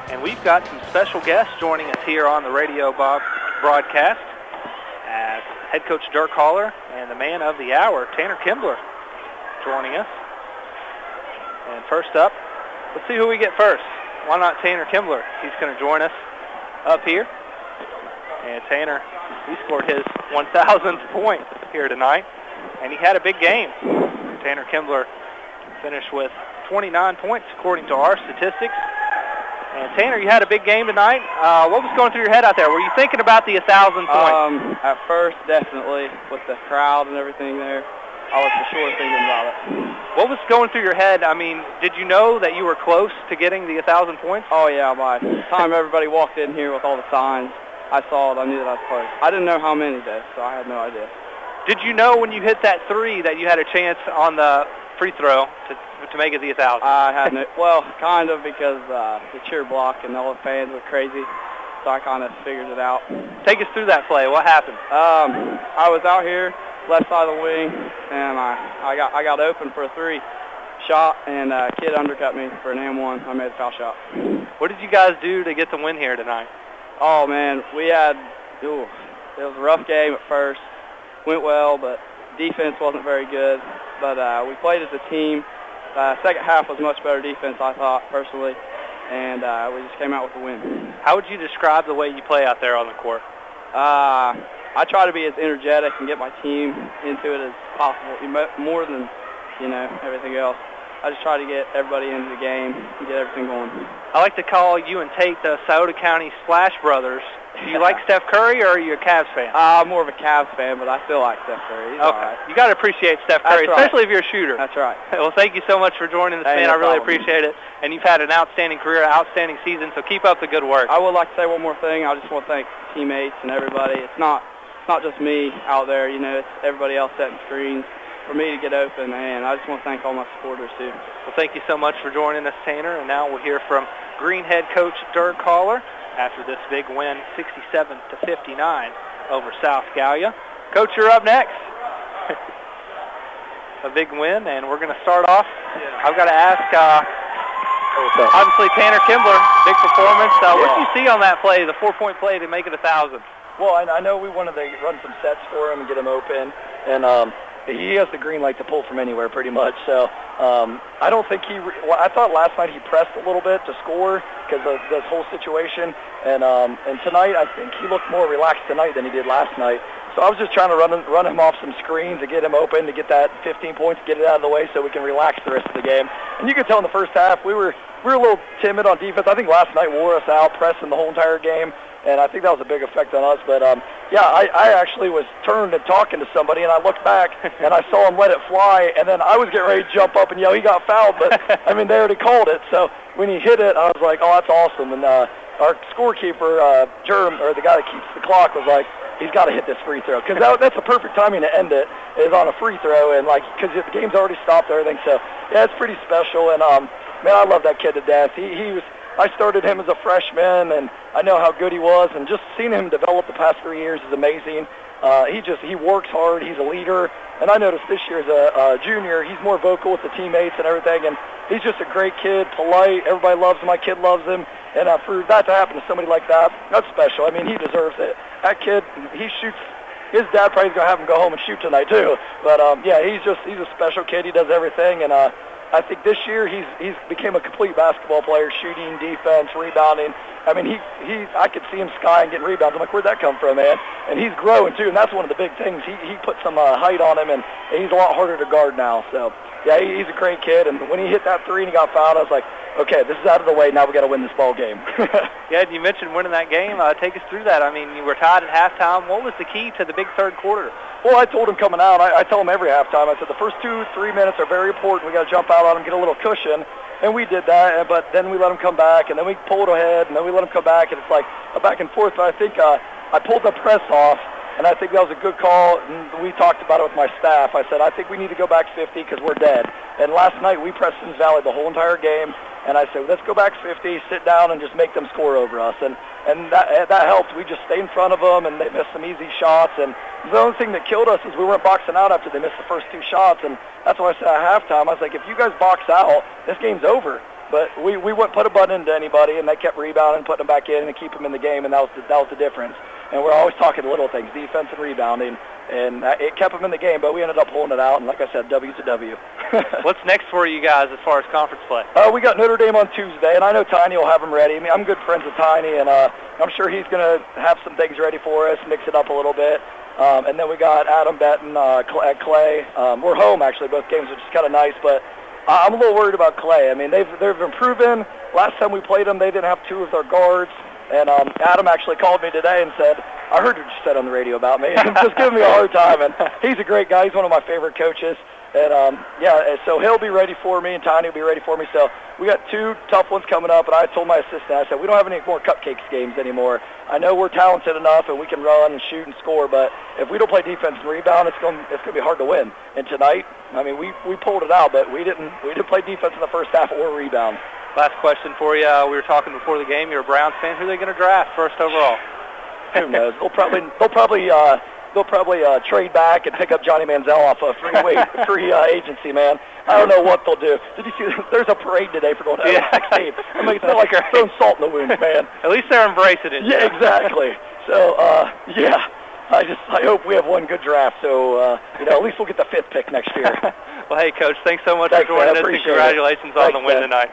And we've got some special guests joining us here on the radio broadcast. As head coach Dirk Hollar and the man of the hour, Tanner Kimbler, joining us. And first up, let's see who we get first. Why not Tanner Kimbler? He's going to join us up here. And Tanner, he scored his 1,000th point here tonight. And he had a big game. Tanner Kimbler finished with 29 points according to our statistics. And Tanner, you had a big game tonight. What was going through your head out there? Were you thinking about the 1,000 points? At first, definitely, with the crowd and everything there. I was for sure thinking about it. What was going through your head? I mean, did you know that you were close to getting the 1,000 points? Oh, yeah. By the time everybody walked in here with all the signs, I saw it. I knew that I was close. I didn't know how many though, so I had no idea. Did you know when you hit that three that you had a chance on the free throw to make it the 1,000? I had no, well, kind of, because the cheer block and all the fans were crazy, so I kind of figured it out. Take us through that play. What happened? I was out here, left side of the wing, and I got open for a three shot, and a kid undercut me for an and one. I made a foul shot. What did you guys do to get the win here tonight? Oh man, it was a rough game at first. Went well, but defense wasn't very good. But we played as a team. Second half was much better defense, I thought, personally, and we just came out with a win. How would you describe the way you play out there on the court? I try to be as energetic and get my team into it as possible, more than, everything else. I just try to get everybody into the game and get everything going. I like to call you and Tate the Scioto County Splash Brothers. Do you like Steph Curry, or are you a Cavs fan? I'm more of a Cavs fan, but I still like Steph Curry. He's all right. You got to appreciate Steph Curry, especially if you're a shooter. That's right. Well, thank you so much for joining us, man. I really appreciate it. And you've had an outstanding career, outstanding season, so keep up the good work. I would like to say one more thing. I just want to thank teammates and everybody. It's not just me out there. It's everybody else setting screens for me to get open, and I just want to thank all my supporters, too. Well, thank you so much for joining us, Tanner. And now we'll hear from Green head coach Dirk Hollar after this big win, 67-59 over South Gallia. Coach, you're up next. A big win, and we're going to start off. I've got to ask, obviously, Tanner Kimbler, big performance. What did you see on that play, the 4-point play to make it 1,000? Well, I know we wanted to run some sets for him and get him open, and he has the green light to pull from anywhere pretty much. So I don't think I thought last night he pressed a little bit to score because of this whole situation. And tonight I think he looked more relaxed tonight than he did last night. So I was just trying to run him off some screens to get him open, to get that 15 points, get it out of the way so we can relax the rest of the game. And you could tell in the first half we were a little timid on defense. I think last night wore us out, pressing the whole entire game. And I think that was a big effect on us. But, I actually was turned and talking to somebody, and I looked back, and I saw him let it fly. And then I was getting ready to jump up and yell, he got fouled. But, they already called it. So when he hit it, I was like, oh, that's awesome. And our scorekeeper, Jerm, or the guy that keeps the clock, was like, he's got to hit this free throw. Because that's the perfect timing to end it, is on a free throw. And, because the game's already stopped and everything. So, yeah, it's pretty special. And, man, I love that kid to death. I started him as a freshman, and I know how good he was, and just seeing him develop the past 3 years is amazing. He works hard. He's a leader, and I noticed this year as a junior, he's more vocal with the teammates and everything, and he's just a great kid, polite. Everybody loves him. My kid loves him, and for that to happen to somebody like that, that's special. I mean, he deserves it. That kid, he shoots. His dad probably is going to have him go home and shoot tonight too. But he's a special kid. He does everything, and I think this year he's became a complete basketball player, shooting, defense, rebounding. I mean, I could see him skying, getting rebounds. I'm like, where'd that come from, man? And he's growing too, and that's one of the big things. He put some height on him, and he's a lot harder to guard now. So yeah, he's a great kid. And when he hit that three and he got fouled, I was like, okay, this is out of the way. Now we got to win this ball game. Yeah, you mentioned winning that game. Take us through that. I mean, you were tied at halftime. What was the key to the big third quarter? Well, I told him coming out, I tell him every halftime, I said the first 2-3 minutes are very important. We got to jump out on him, get a little cushion. And we did that, but then we let him come back, and then we pulled ahead, and then we let him come back, and it's like a back and forth. But I think I pulled the press off, and I think that was a good call. And we talked about it with my staff. I said, I think we need to go back 50 because we're dead. And last night we pressed Sims Valley the whole entire game, and I said, let's go back 50, sit down, and just make them score over us. And that helped. We just stayed in front of them, and they missed some easy shots. And the only thing that killed us is we weren't boxing out after they missed the first two shots. And that's why I said at halftime, I was like, if you guys box out, this game's over. But we wouldn't put a button into anybody, and they kept rebounding, putting them back in, and keep them in the game, and that was the difference. And we're always talking little things, defense and rebounding, and it kept them in the game, but we ended up pulling it out, and like I said, W's a W. What's next for you guys as far as conference play? We got Notre Dame on Tuesday, and I know Tiny will have them ready. I mean, I'm good friends with Tiny, and I'm sure he's going to have some things ready for us, mix it up a little bit. And then we got Adam Benton at Clay. We're home, actually, both games, which is kind of nice, but I'm a little worried about Clay. I mean, they've improved. Last time we played them, they didn't have two of their guards. And Adam actually called me today and said, I heard what you said on the radio about me. Just giving me a hard time. And he's a great guy. He's one of my favorite coaches. And, so he'll be ready for me, and Tiny will be ready for me. So we got two tough ones coming up. And I told my assistant, I said, we don't have any more cupcakes games anymore. I know we're talented enough, and we can run and shoot and score. But if we don't play defense and rebound, it's going to be hard to win. And tonight, I mean, we pulled it out, but we didn't play defense in the first half or rebound. Last question for you. We were talking before the game. You're a Browns fan. Who are they going to draft first overall? Who knows? They'll probably trade back and pick up Johnny Manziel off a free agency, man. I don't know what they'll do. Did you see? There's a parade today for going to 16. I mean, it's not like they're throwing salt in the wound, man. At least they're embracing it. Yeah, exactly. So, I hope we have one good draft. So, at least we'll get the 5th pick next year. Well, hey, Coach, thanks so much for joining us, and congratulations on the win tonight.